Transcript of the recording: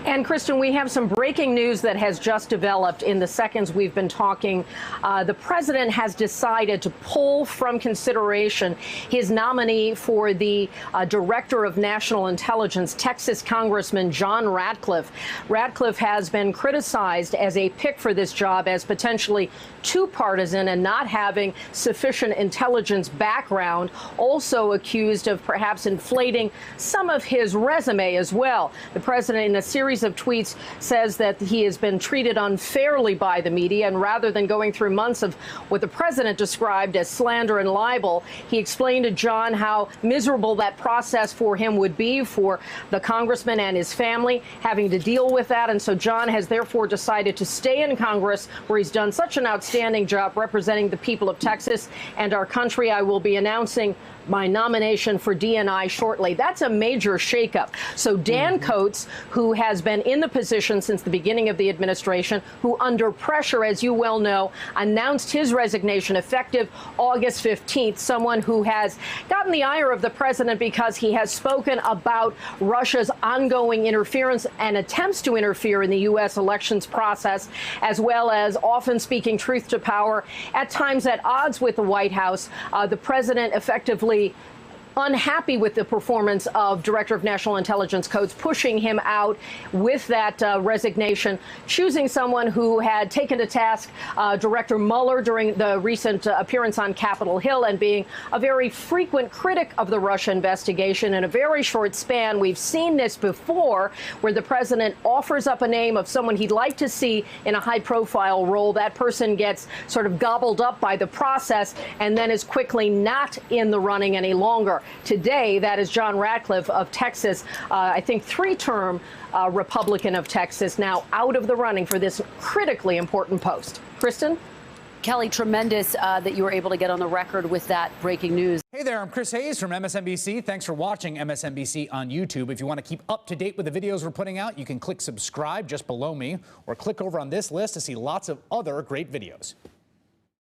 And Kristen, we have some breaking news that has just developed in the seconds we've been talking. The president has decided to pull from consideration his nominee for the Director of National Intelligence, Texas Congressman John Ratcliffe. Ratcliffe has been criticized as a pick for this job as potentially too partisan and not having sufficient intelligence background, also accused of perhaps inflating some of his resume as well. The president, in a series of tweets, says that he has been treated unfairly by the media, and rather than going through months of what the president described as slander and libel, he explained to John how miserable that process for him would be, for the congressman and his family having to deal with that. And so John has therefore decided to stay in Congress, where he's done such an outstanding job representing the people of Texas and our country. I will be announcing my nomination for DNI shortly. That's a major shakeup. So Dan Coats, who has been in the position since the beginning of the administration, who under pressure, as you well know, announced his resignation effective August 15th, someone who has gotten the ire of the president because he has spoken about Russia's ongoing interference and attempts to interfere in the U.S. elections process, as well as often speaking truth to power, at times at odds with the White House. The president effectively unhappy with the performance of Director of National Intelligence Coats, pushing him out with that resignation, choosing someone who had taken to task Director Mueller during the recent appearance on Capitol Hill and being a very frequent critic of the Russia investigation. In a very short span, we've seen this before, where the president offers up a name of someone he'd like to see in a high-profile role. That person gets sort of gobbled up by the process and then is quickly not in the running any longer. Today, that is John Ratcliffe of Texas, I think three-term Republican of Texas, now out of the running for this critically important post. Kristen? Kelly, tremendous that you were able to get on the record with that breaking news. Hey there, I'm Chris Hayes from MSNBC. Thanks for watching MSNBC on YouTube. If you want to keep up to date with the videos we're putting out, you can click subscribe just below me or click over on this list to see lots of other great videos.